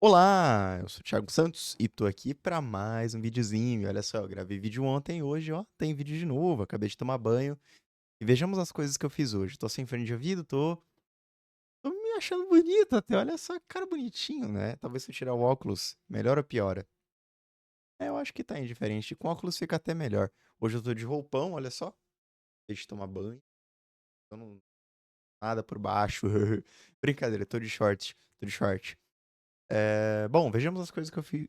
Olá, eu sou o Thiago Santos e tô aqui pra mais um videozinho. E olha só, eu gravei vídeo ontem, hoje, ó, tem vídeo de novo. Acabei de tomar banho e vejamos as coisas que eu fiz hoje. Tô sem fone de ouvido, tô me achando bonito até. Olha só, que cara bonitinho, né? Talvez se eu tirar o óculos, melhor ou piora? Eu acho que tá indiferente. Com óculos fica até melhor. Hoje eu tô de roupão, olha só. Deixa de tomar banho, tô não nada por baixo. Brincadeira, tô de short, tô de short. Bom, vejamos as coisas que eu fiz.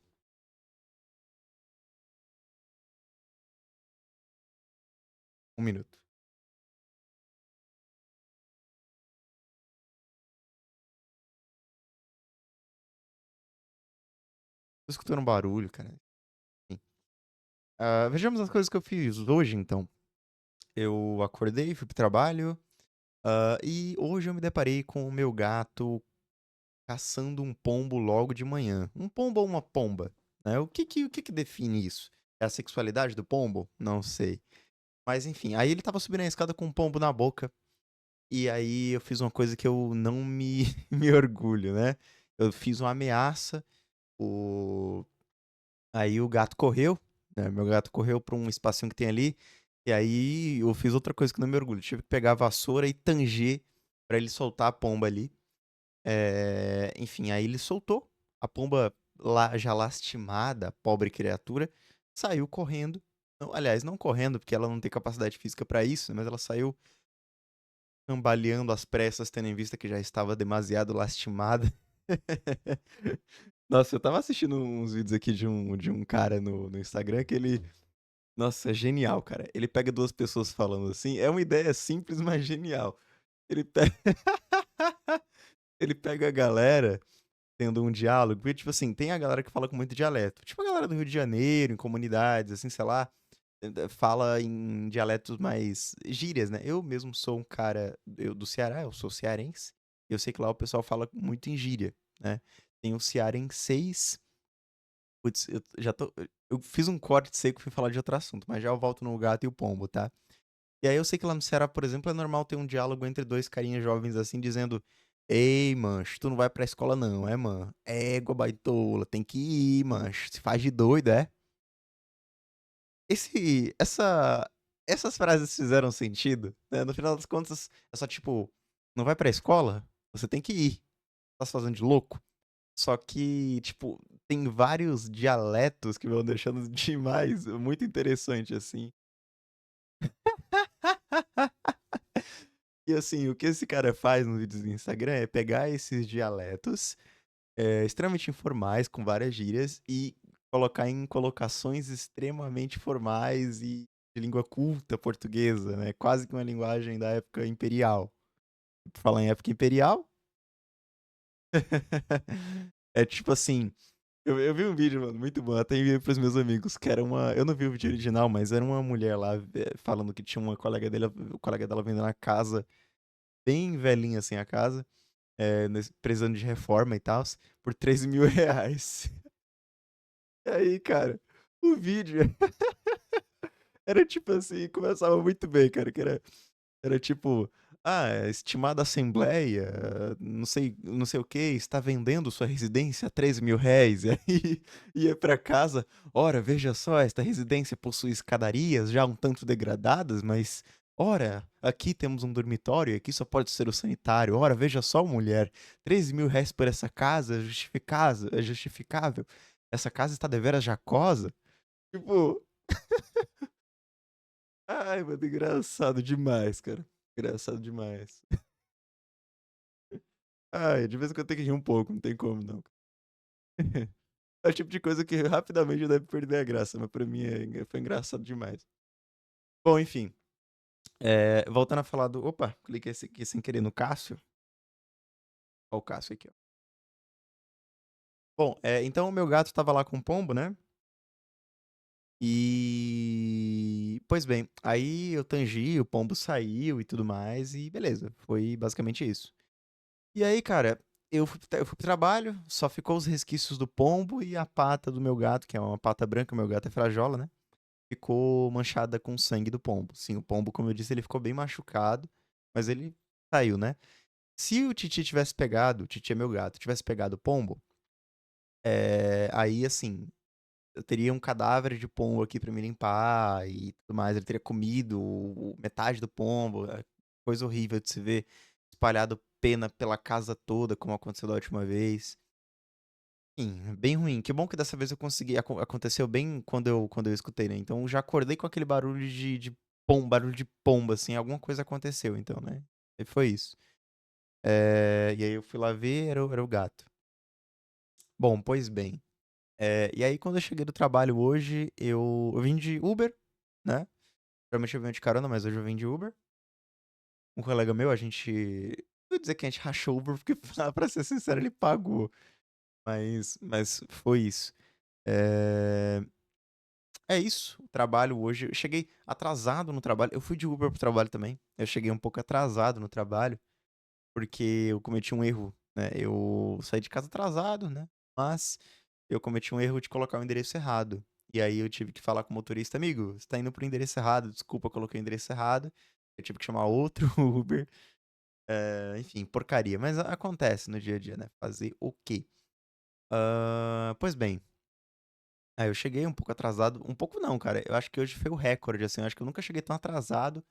Um minuto. Tô escutando um barulho, cara. Enfim. Vejamos as coisas que eu fiz hoje, então. Eu acordei, fui pro trabalho, e hoje eu me deparei com o meu gato caçando um pombo logo de manhã. Um pombo ou uma pomba? Né? O que que define isso? É a sexualidade do pombo? Não sei. Mas enfim, aí ele tava subindo a escada com um pombo na boca, e aí eu fiz uma coisa que eu não me, me orgulho, né? Eu fiz uma ameaça, o... aí o gato correu, né? Meu gato correu pra um espacinho que tem ali. E aí eu fiz outra coisa que não me orgulho. Tive que pegar a vassoura e tanger pra ele soltar a pomba ali. Enfim, aí ele soltou. A pomba lá já lastimada, pobre criatura, saiu correndo. Não, aliás, não correndo, porque ela não tem capacidade física pra isso, mas ela saiu cambaleando às pressas, tendo em vista que já estava demasiado lastimada. Nossa, eu tava assistindo uns vídeos aqui de um cara no Instagram que ele. Nossa, é genial, cara. Ele pega duas pessoas falando assim. É uma ideia simples, mas genial. Ele pega, ele pega a galera tendo um diálogo. Porque, tipo assim, tem a galera que fala com muito dialeto. Tipo a galera do Rio de Janeiro, em comunidades, assim, sei lá. Fala em dialetos mais gírias, né? Eu mesmo sou um cara do Ceará, eu sou cearense. Eu sei que lá o pessoal fala muito em gíria, né? Tem o cearenseis. Putz, eu já tô. Eu fiz um corte seco e fui falar de outro assunto, mas já eu volto no gato e o pombo, tá? E aí eu sei que lá no Ceará, por exemplo, é normal ter um diálogo entre dois carinhas jovens assim, dizendo: Ei, mancho, tu não vai pra escola não, é, mano? Égua baitola, tem que ir, mancho. Se faz de doido, é? Esse, essa, essas frases fizeram sentido, né? No final das contas, é só tipo: Não vai pra escola? Você tem que ir. Tá se fazendo de louco? Só que, tipo, tem vários dialetos que vão deixando demais, muito interessante, assim. E assim, o que esse cara faz no vídeo do Instagram é pegar esses dialetos extremamente informais, com várias gírias, e colocar em colocações extremamente formais e de língua culta portuguesa, né? Quase que uma linguagem da época imperial. Por falar em época imperial, é tipo assim. Eu vi um vídeo, mano, muito bom. Até enviei pros meus amigos, que era uma. Eu não vi o vídeo original, mas era uma mulher lá falando que tinha uma colega dele, o colega dela vendendo a casa, bem velhinha assim a casa, precisando de reforma e tal, por R$ 3.000. E aí, cara, o vídeo era tipo assim, começava muito bem, cara, que era tipo, estimada assembleia, não sei o que, está vendendo sua residência a R$ 3.000. E aí ia pra casa, ora, veja só, esta residência possui escadarias já um tanto degradadas, mas, ora, aqui temos um dormitório e aqui só pode ser o sanitário. Ora, veja só, mulher, R$ 3.000 por essa casa é justificável. Essa casa está deveras jacosa. Tipo, ai, mano, engraçado demais, cara. Engraçado demais. Ai, de vez em quando tem que rir um pouco, não tem como não. É o tipo de coisa que rapidamente deve perder a graça, mas pra mim foi engraçado demais. Bom, enfim. Voltando a falar do. Opa, cliquei aqui sem querer no Cássio. Ó, o Cássio aqui, ó. Bom, então o meu gato tava lá com o pombo, né? E. Pois bem, aí eu tangi, o pombo saiu e tudo mais, e beleza. Foi basicamente isso. E aí, cara, eu fui pro trabalho, só ficou os resquícios do pombo e a pata do meu gato, que é uma pata branca, meu gato é frajola, né? Ficou manchada com sangue do pombo. Sim, o pombo, como eu disse, ele ficou bem machucado, mas ele saiu, né? Se o Titi tivesse pegado, o Titi é meu gato, tivesse pegado o pombo, Aí, assim, eu teria um cadáver de pombo aqui pra me limpar e tudo mais. Ele teria comido metade do pombo. Coisa horrível de se ver espalhado pena pela casa toda, como aconteceu da última vez. Sim, bem ruim. Que bom que dessa vez eu consegui. Aconteceu bem quando eu escutei, né? Então eu já acordei com aquele barulho de barulho de pomba, assim. Alguma coisa aconteceu, então, né? E foi isso. E aí eu fui lá ver, era o gato. Bom, pois bem. E aí quando eu cheguei do trabalho hoje, eu vim de Uber, né? Geralmente eu venho de carona, mas hoje eu vim de Uber. Um colega meu, a gente. Não vou dizer que a gente rachou o Uber, porque, pra ser sincero, ele pagou. Mas foi isso. É... É isso, o trabalho hoje. Eu cheguei atrasado no trabalho. Eu fui de Uber pro trabalho também. Eu cheguei um pouco atrasado no trabalho, porque eu cometi um erro, né? Eu saí de casa atrasado, né? Mas eu cometi um erro de colocar o endereço errado. E aí eu tive que falar com o motorista, amigo, você tá indo pro endereço errado, desculpa, eu coloquei o endereço errado. Eu tive que chamar outro Uber. Enfim, porcaria. Mas acontece no dia a dia, né? Fazer o quê? Pois bem. Eu cheguei um pouco atrasado. Um pouco não, cara. Eu acho que hoje foi o recorde, assim. Eu acho que eu nunca cheguei tão atrasado,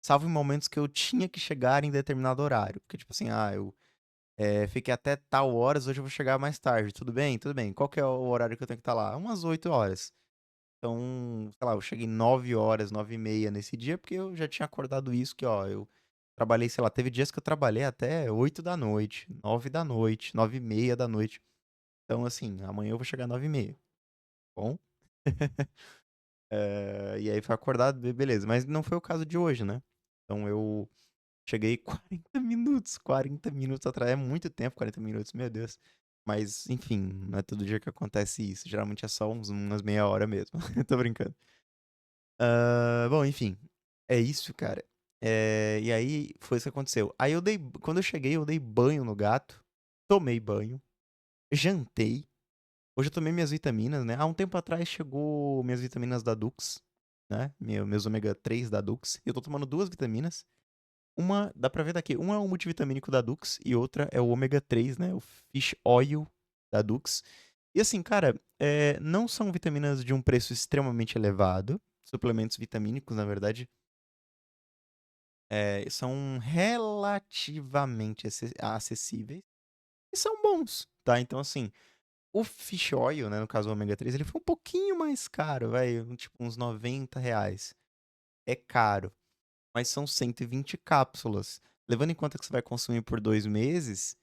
salvo em momentos que eu tinha que chegar em determinado horário. Porque, tipo assim, eu fiquei até tal horas, hoje eu vou chegar mais tarde. Tudo bem? Tudo bem. Qual que é o horário que eu tenho que estar lá? Umas 8 horas. Então, sei lá, eu cheguei 9 horas, 9 e meia nesse dia, porque eu já tinha acordado isso, que, ó, eu trabalhei, sei lá, teve dias que eu trabalhei até 8 da noite, 9 da noite, 9 e meia da noite. Então, assim, amanhã eu vou chegar 9 e meia. Bom? E aí foi acordado, beleza. Mas não foi o caso de hoje, né? Então eu cheguei 40 minutos atrás. É muito tempo, 40 minutos, meu Deus. Mas, enfim, não é todo dia que acontece isso. Geralmente é só umas meia hora mesmo. Tô brincando. Bom, enfim. É isso, cara. E aí foi isso que aconteceu. Aí quando eu cheguei, eu dei banho no gato. Tomei banho. Jantei. Hoje eu tomei minhas vitaminas, né? Há um tempo atrás chegou minhas vitaminas da Dux, né? Meus ômega 3 da Dux. Eu tô tomando duas vitaminas. Uma, dá pra ver daqui, uma é o multivitamínico da Dux e outra é o ômega 3, né? O Fish Oil da Dux. E assim, cara, não são vitaminas de um preço extremamente elevado. Suplementos vitamínicos, na verdade, são relativamente acessíveis e são bons, tá? Então, assim, o fish oil, né, no caso o ômega 3, ele foi um pouquinho mais caro, vai, tipo uns R$ 90. É caro, mas são 120 cápsulas. Levando em conta que você vai consumir por 2 meses,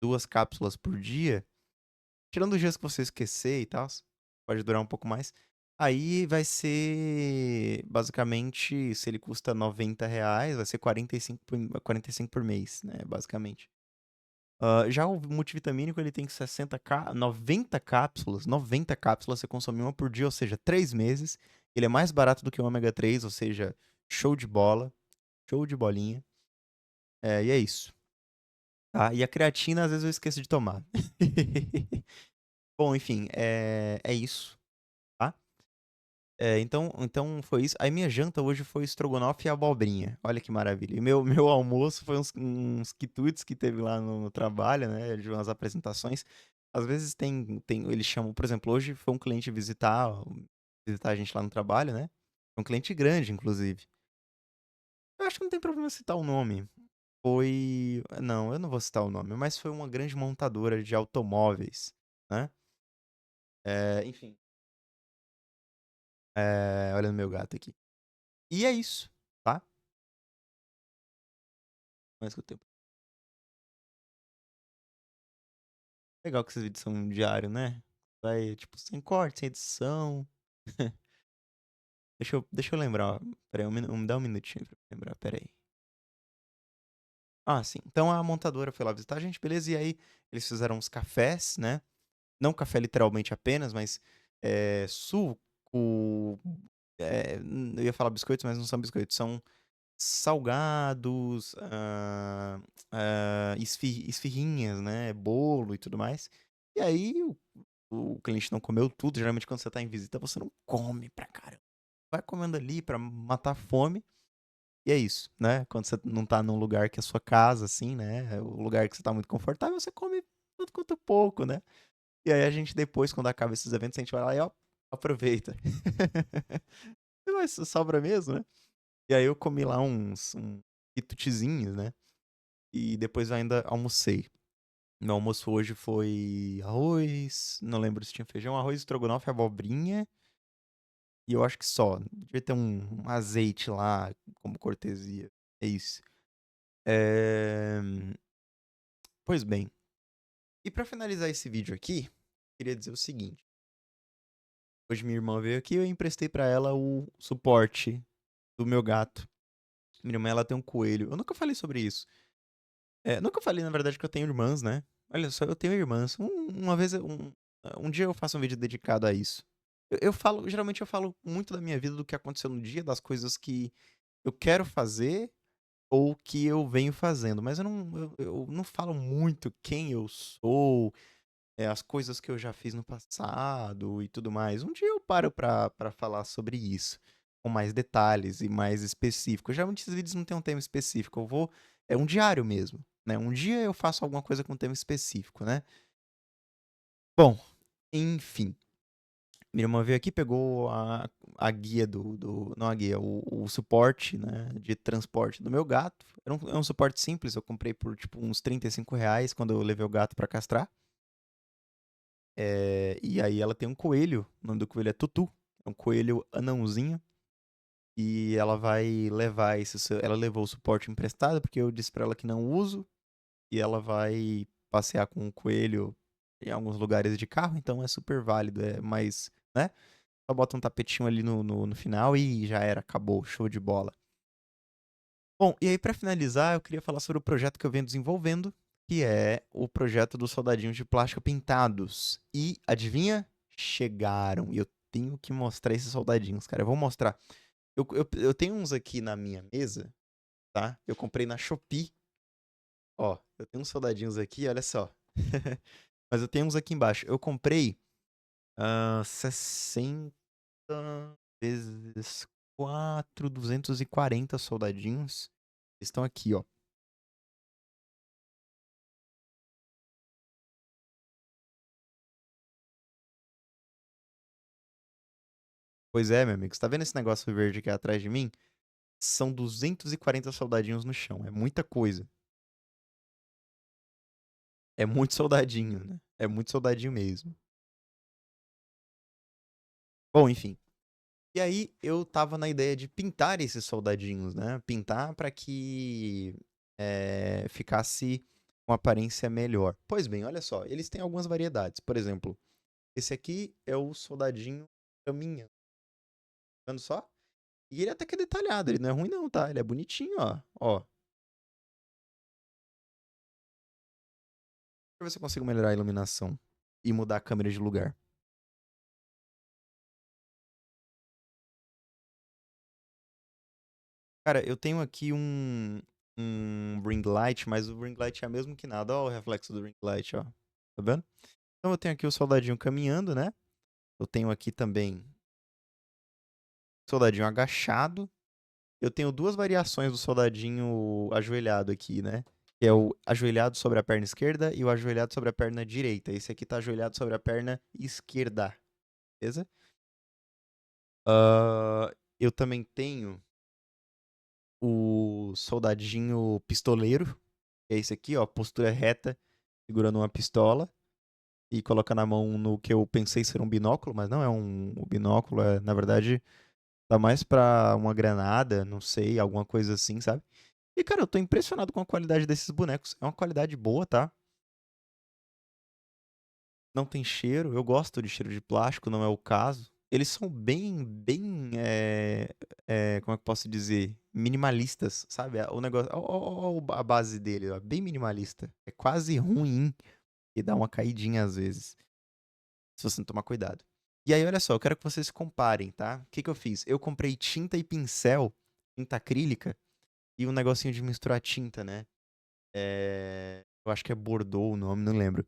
duas cápsulas por dia, tirando os dias que você esquecer e tal, pode durar um pouco mais. Aí vai ser, basicamente, se ele custa R$ 90, vai ser 45 por mês, né, basicamente. Já o multivitamínico, ele tem 90 cápsulas, você consome uma por dia, ou seja, 3 meses. Ele é mais barato do que o ômega 3, ou seja, show de bola, show de bolinha. E é isso. Tá? E a creatina, às vezes eu esqueço de tomar. Bom, enfim, é isso, tá? Então foi isso. Aí minha janta hoje foi estrogonofe e abobrinha. Olha que maravilha. E meu almoço foi uns quitutes que teve lá no trabalho, né? De umas apresentações. Às vezes eles chamam, por exemplo, hoje foi um cliente visitar a gente lá no trabalho, né? Um cliente grande, inclusive. Eu acho que não tem problema citar o nome. Não, eu não vou citar o nome, mas foi uma grande montadora de automóveis, né? Enfim. Olha no meu gato aqui. E é isso, tá? Mais que o tempo. Legal que esses vídeos são diário, né? Vai, tipo, sem corte, sem edição. Deixa eu lembrar, ó. Pera aí, me dá um minutinho pra eu lembrar, pera aí. Ah, sim. Então a montadora foi lá visitar a gente, beleza? E aí eles fizeram uns cafés, né? Não café literalmente apenas, mas suco. Eu ia falar biscoitos, mas não são biscoitos. São salgados, esfirrinhas, né? Bolo e tudo mais. E aí o cliente não comeu tudo. Geralmente, quando você tá em visita, você não come pra caramba. Vai comendo ali pra matar a fome. E é isso, né? Quando você não tá num lugar que é sua casa, assim, né? O lugar que você tá muito confortável, você come tudo quanto pouco, né? E aí a gente depois, quando acaba esses eventos, a gente vai lá e ó, aproveita. Mas sobra mesmo, né? E aí eu comi lá uns quitutezinhos, né? E depois eu ainda almocei. Meu almoço hoje foi arroz, não lembro se tinha feijão, arroz, estrogonofe, abobrinha. E eu acho que só. Devia ter um azeite lá, como cortesia. É isso. É... Pois bem. E pra finalizar esse vídeo aqui, queria dizer o seguinte. Hoje minha irmã veio aqui e eu emprestei pra ela o suporte do meu gato. Minha irmã, ela tem um coelho. Eu nunca falei sobre isso. Nunca falei, na verdade, que eu tenho irmãs, né? Olha só, eu tenho irmãs. Uma vez, um dia eu faço um vídeo dedicado a isso. Eu falo, geralmente eu falo muito da minha vida, do que aconteceu no dia, das coisas que eu quero fazer ou que eu venho fazendo. Mas eu não falo muito quem eu sou, as coisas que eu já fiz no passado e tudo mais. Um dia eu paro pra falar sobre isso, com mais detalhes e mais específico. Geralmente esses vídeos não tem um tema específico, é um diário mesmo, né? Um dia eu faço alguma coisa com um tema específico, né? Bom, enfim. Minha irmã veio aqui, pegou a guia não a guia, o suporte, né, de transporte do meu gato. É um suporte simples, eu comprei por tipo uns R$ 35 quando eu levei o gato pra castrar. E aí ela tem um coelho, o nome do coelho é Tutu, é um coelho anãozinho. E ela vai levar ela levou o suporte emprestado, porque eu disse pra ela que não uso. E ela vai passear com o coelho em alguns lugares de carro, então é super válido, mais, né? Só bota um tapetinho ali no final e já era, acabou, show de bola. Bom, e aí pra finalizar, eu queria falar sobre o projeto que eu venho desenvolvendo, que é o projeto dos soldadinhos de plástico pintados. E adivinha? Chegaram. E eu tenho que mostrar esses soldadinhos, cara. Eu vou mostrar. Eu tenho uns aqui na minha mesa, tá? Eu comprei na Shopee. Ó, eu tenho uns soldadinhos aqui, olha só. Mas eu tenho uns aqui embaixo. Eu comprei 60 vezes 4, 240 soldadinhos. Estão aqui, ó. Pois é, meu amigo. Você tá vendo esse negócio verde aqui atrás de mim? São 240 soldadinhos no chão. É muita coisa. É muito soldadinho, né? É muito soldadinho mesmo. Bom, enfim. E aí eu tava na ideia de pintar esses soldadinhos, né? Pintar pra que ficasse uma aparência melhor. Pois bem, olha só. Eles têm algumas variedades. Por exemplo, esse aqui é o soldadinho caminhando. Tá vendo só? E ele até que é detalhado. Ele não é ruim não, tá? Ele é bonitinho, ó. Ó. Deixa eu ver se eu consigo melhorar a iluminação e mudar a câmera de lugar. Cara, eu tenho aqui um ring light, mas o ring light é mesmo que nada. Ó o reflexo do ring light, ó. Tá vendo? Então eu tenho aqui o soldadinho caminhando, né? Eu tenho aqui também o soldadinho agachado. Eu tenho duas variações do soldadinho ajoelhado aqui, né? Que é o ajoelhado sobre a perna esquerda e o ajoelhado sobre a perna direita. Esse aqui tá ajoelhado sobre a perna esquerda, beleza? Eu também tenho o soldadinho pistoleiro, que é esse aqui, ó, postura reta, segurando uma pistola e colocando a mão no que eu pensei ser um binóculo, mas não é um binóculo, na verdade, tá mais pra uma granada, não sei, alguma coisa assim, sabe? E, cara, eu tô impressionado com a qualidade desses bonecos. É uma qualidade boa, tá? Não tem cheiro. Eu gosto de cheiro de plástico, não é o caso. Eles são bem, como é que eu posso dizer? Minimalistas, sabe? O negócio, ó, a base dele, ó, bem minimalista. É quase ruim e dá uma caidinha às vezes, se você não tomar cuidado. E aí, olha só, eu quero que vocês comparem, tá? O que que eu fiz? Eu comprei tinta e pincel, tinta acrílica, e um negocinho de misturar tinta, né? Eu acho que é Bordeaux o nome, não lembro.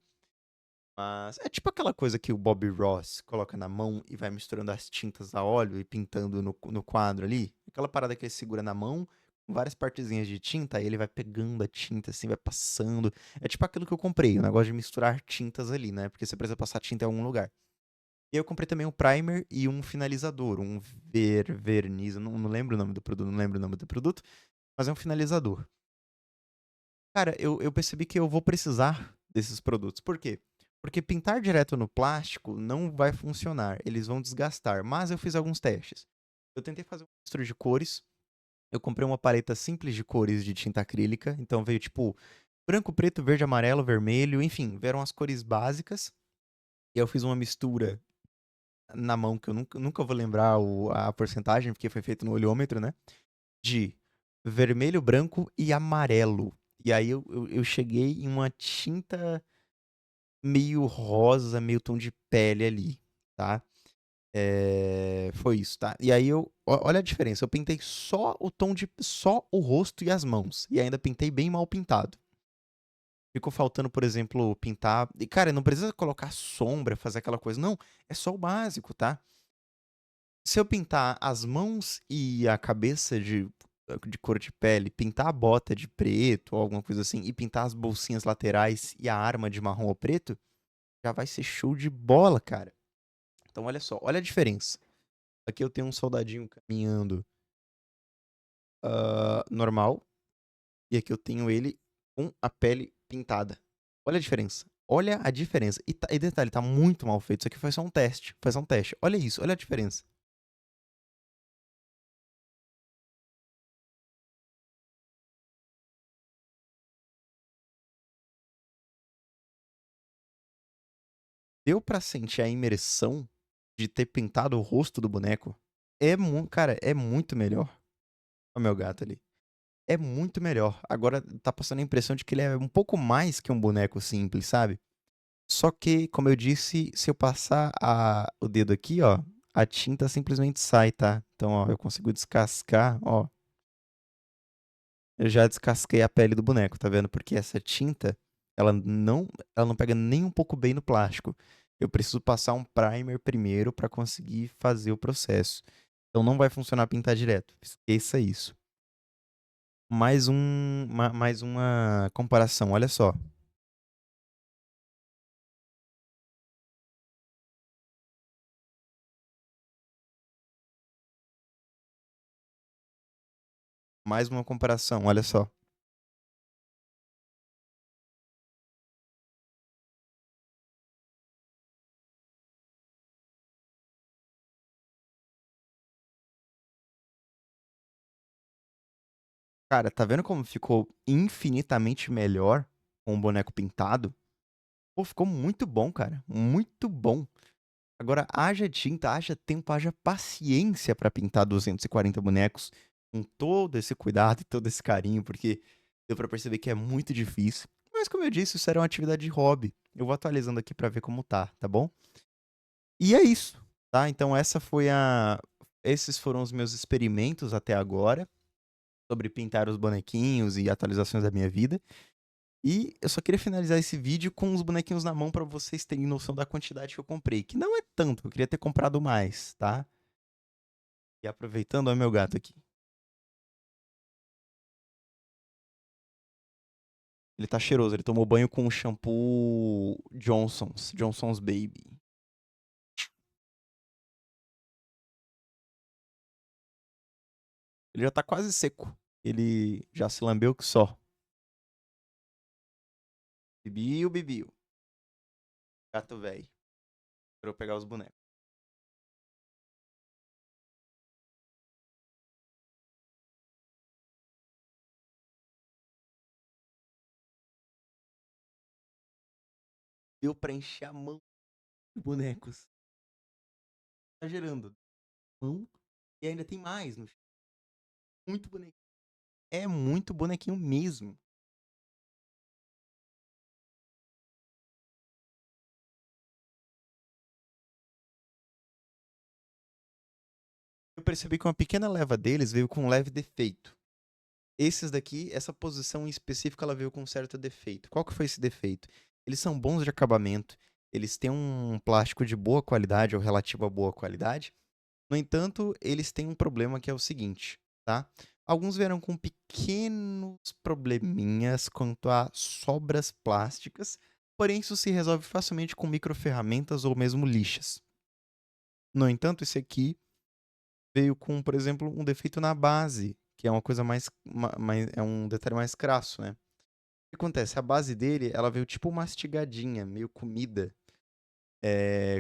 Mas é tipo aquela coisa que o Bob Ross coloca na mão e vai misturando as tintas a óleo e pintando no quadro ali. Aquela parada que ele segura na mão várias partezinhas de tinta, aí ele vai pegando a tinta, assim, vai passando. É tipo aquilo que eu comprei, o negócio de misturar tintas ali, né? Porque você precisa passar tinta em algum lugar. E eu comprei também um primer e um finalizador, um verniz, eu não lembro o nome do produto, não lembro o nome do produto, mas é um finalizador. Cara, eu percebi que eu vou precisar desses produtos. Por quê? Porque pintar direto no plástico não vai funcionar, eles vão desgastar. Mas eu fiz alguns testes. Eu tentei fazer um mistura de cores. Eu comprei uma paleta simples de cores de tinta acrílica. Então veio tipo branco, preto, verde, amarelo, vermelho, enfim, vieram as cores básicas. E eu fiz uma mistura na mão, que eu nunca vou lembrar a porcentagem, porque foi feito no olhômetro, né? De vermelho, branco e amarelo. E aí eu cheguei em uma tinta meio rosa, meio tom de pele ali, tá? Foi isso, tá? E aí olha a diferença, eu pintei só o tom de, só o rosto e as mãos, e ainda pintei bem mal pintado. Ficou faltando, por exemplo, pintar, e cara, não precisa colocar sombra, fazer aquela coisa, não, é só o básico, tá? Se eu pintar as mãos e a cabeça de cor de pele, pintar a bota de preto ou alguma coisa assim, e pintar as bolsinhas laterais e a arma de marrom ou preto, já vai ser show de bola, cara. Então olha só, olha a diferença. Aqui eu tenho um soldadinho caminhando normal, e aqui eu tenho ele com a pele pintada. Olha a diferença. Olha a diferença. E detalhe, tá muito mal feito. Isso aqui foi só um teste. Foi só um teste. Olha isso, olha a diferença. Deu pra sentir a imersão de ter pintado o rosto do boneco? Cara, é muito melhor. Olha o meu gato ali. É muito melhor. Agora tá passando a impressão de que ele é um pouco mais que um boneco simples, sabe? Só que, como eu disse, se eu passar o dedo aqui, ó, a tinta simplesmente sai, tá? Então, ó, eu consigo descascar, ó. Eu já descasquei a pele do boneco, tá vendo? Porque essa tinta, ela não pega nem um pouco bem no plástico. Eu preciso passar um primer primeiro para conseguir fazer o processo. Então não vai funcionar pintar direto. Esqueça isso. Mais uma comparação, olha só. Mais uma comparação, olha só. Cara, tá vendo como ficou infinitamente melhor com o boneco pintado? Pô, ficou muito bom, cara. Muito bom. Agora, haja tinta, haja tempo, haja paciência pra pintar 240 bonecos com todo esse cuidado e todo esse carinho, porque deu pra perceber que é muito difícil. Mas, como eu disse, isso era uma atividade de hobby. Eu vou atualizando aqui pra ver como tá bom? E é isso, tá? Então, esses foram os meus experimentos até agora sobre pintar os bonequinhos e atualizações da minha vida. E eu só queria finalizar esse vídeo com os bonequinhos na mão pra vocês terem noção da quantidade que eu comprei, que não é tanto, eu queria ter comprado mais, tá? E aproveitando, olha meu gato aqui. Ele tá cheiroso, ele tomou banho com o shampoo Johnson's Baby. Ele já tá quase seco. Ele já se lambeu que só. Bibiu, bibiu. Gato velho. Pra eu pegar os bonecos. Deu pra encher a mão de bonecos. Tá gerando mão. E ainda tem mais no chão. Muito bonequinho. É muito bonequinho mesmo. Eu percebi que uma pequena leva deles veio com um leve defeito. Esses daqui, essa posição em específico, ela veio com um certo defeito. Qual que foi esse defeito? Eles são bons de acabamento, eles têm um plástico de boa qualidade ou relativo a boa qualidade. No entanto, eles têm um problema que é o seguinte, tá? Alguns vieram com pequenos probleminhas quanto a sobras plásticas, porém isso se resolve facilmente com microferramentas ou mesmo lixas. No entanto, esse aqui veio com, por exemplo, um defeito na base, que é uma coisa é um detalhe mais crasso, né? O que acontece? A base dele, ela veio tipo mastigadinha, meio comida,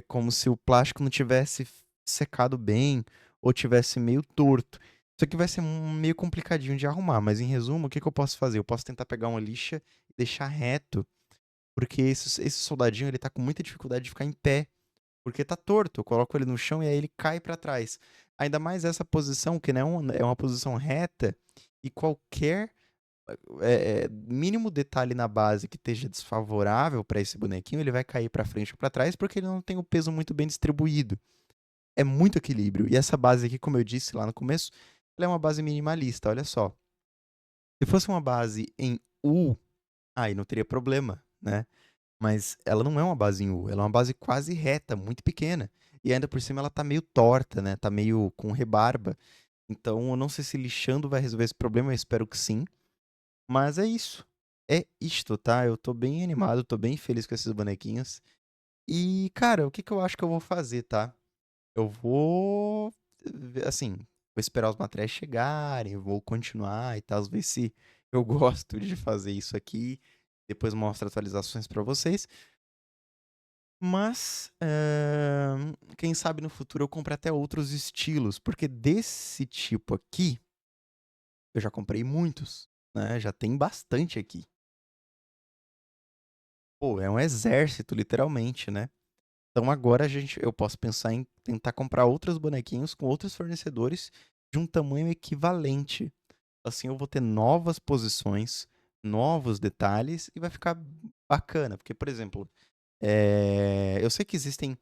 como se o plástico não tivesse secado bem ou tivesse meio torto. Isso aqui vai ser meio complicadinho de arrumar, mas em resumo, o que que eu posso fazer? Eu posso tentar pegar uma lixa e deixar reto, porque esse soldadinho ele tá com muita dificuldade de ficar em pé, porque tá torto. Eu coloco ele no chão e aí ele cai para trás. Ainda mais essa posição, que não é uma posição reta, e qualquer mínimo detalhe na base que esteja desfavorável para esse bonequinho, ele vai cair para frente ou para trás, porque ele não tem o peso muito bem distribuído. É muito equilíbrio. E essa base aqui, como eu disse lá no começo, ela é uma base minimalista, olha só. Se fosse uma base em U, aí não teria problema, né? Mas ela não é uma base em U, ela é uma base quase reta, muito pequena. E ainda por cima ela tá meio torta, né? Tá meio com rebarba. Então eu não sei se lixando vai resolver esse problema, eu espero que sim. Mas é isso. É isto, tá? Eu tô bem animado, tô bem feliz com esses bonequinhos. E, cara, o que que eu acho que eu vou fazer, tá? Eu vou, assim, vou esperar os materiais chegarem, vou continuar e tal, ver se eu gosto de fazer isso aqui. Depois mostro atualizações pra vocês. Mas, quem sabe no futuro eu compre até outros estilos, porque desse tipo aqui, eu já comprei muitos, né? Já tem bastante aqui. Pô, é um exército, literalmente, né? Então agora eu posso pensar em tentar comprar outros bonequinhos com outros fornecedores de um tamanho equivalente. Assim eu vou ter novas posições, novos detalhes e vai ficar bacana. Porque, por exemplo, eu sei que existem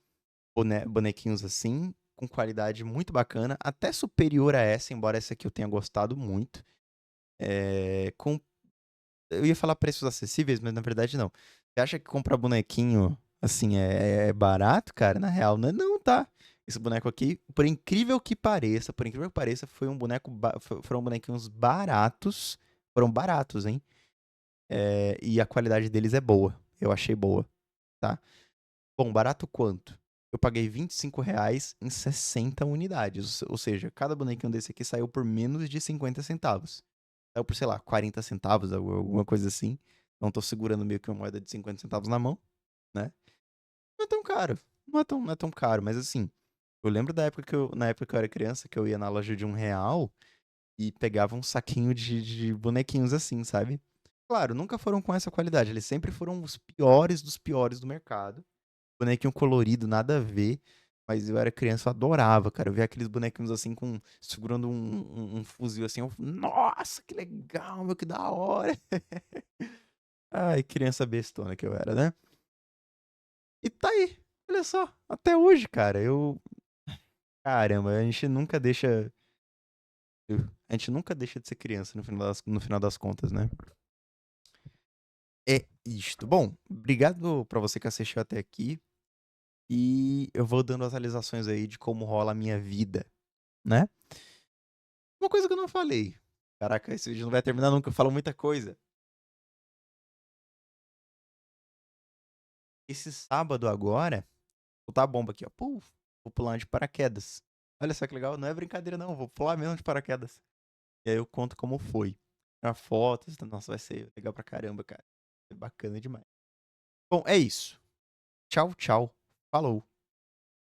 bonequinhos assim, com qualidade muito bacana, até superior a essa, embora essa aqui eu tenha gostado muito. Com Eu ia falar preços acessíveis, mas na verdade não. Você acha que comprar bonequinho, assim, é barato, cara? Na real, não é não, tá? Esse boneco aqui, por incrível que pareça, foi um boneco, foram bonequinhos baratos, foram baratos, hein? E a qualidade deles é boa, eu achei boa, tá? Bom, barato quanto? Eu paguei R$ 25 em 60 unidades, ou seja, cada bonequinho desse aqui saiu por menos de 50 centavos. Saiu por, sei lá, 40 centavos, alguma coisa assim. Então tô segurando meio que uma moeda de 50 centavos na mão, né? Não é tão caro. Não é tão caro, mas assim, eu lembro da época na época que eu era criança, que eu ia na loja de R$ 1 e pegava um saquinho de bonequinhos assim, sabe? Claro, nunca foram com essa qualidade. Eles sempre foram os piores dos piores do mercado. Bonequinho colorido, nada a ver. Mas eu era criança, eu adorava, cara. Eu via aqueles bonequinhos assim, segurando um fuzil assim. Nossa, que legal, meu, que da hora. Ai, criança bestona que eu era, né? E tá aí, olha só, até hoje, cara. Caramba, a gente nunca deixa de ser criança no final das contas, né? É isto. Bom, obrigado pra você que assistiu até aqui. E eu vou dando atualizações aí de como rola a minha vida, né? Uma coisa que eu não falei. Caraca, esse vídeo não vai terminar nunca, eu falo muita coisa. Esse sábado agora, vou botar a bomba aqui, ó. Puf, vou pular de paraquedas. Olha só que legal, não é brincadeira não, vou pular mesmo de paraquedas. E aí eu conto como foi. Tirar fotos, nossa, vai ser legal pra caramba, cara. É bacana demais. Bom, é isso. Tchau, tchau. Falou.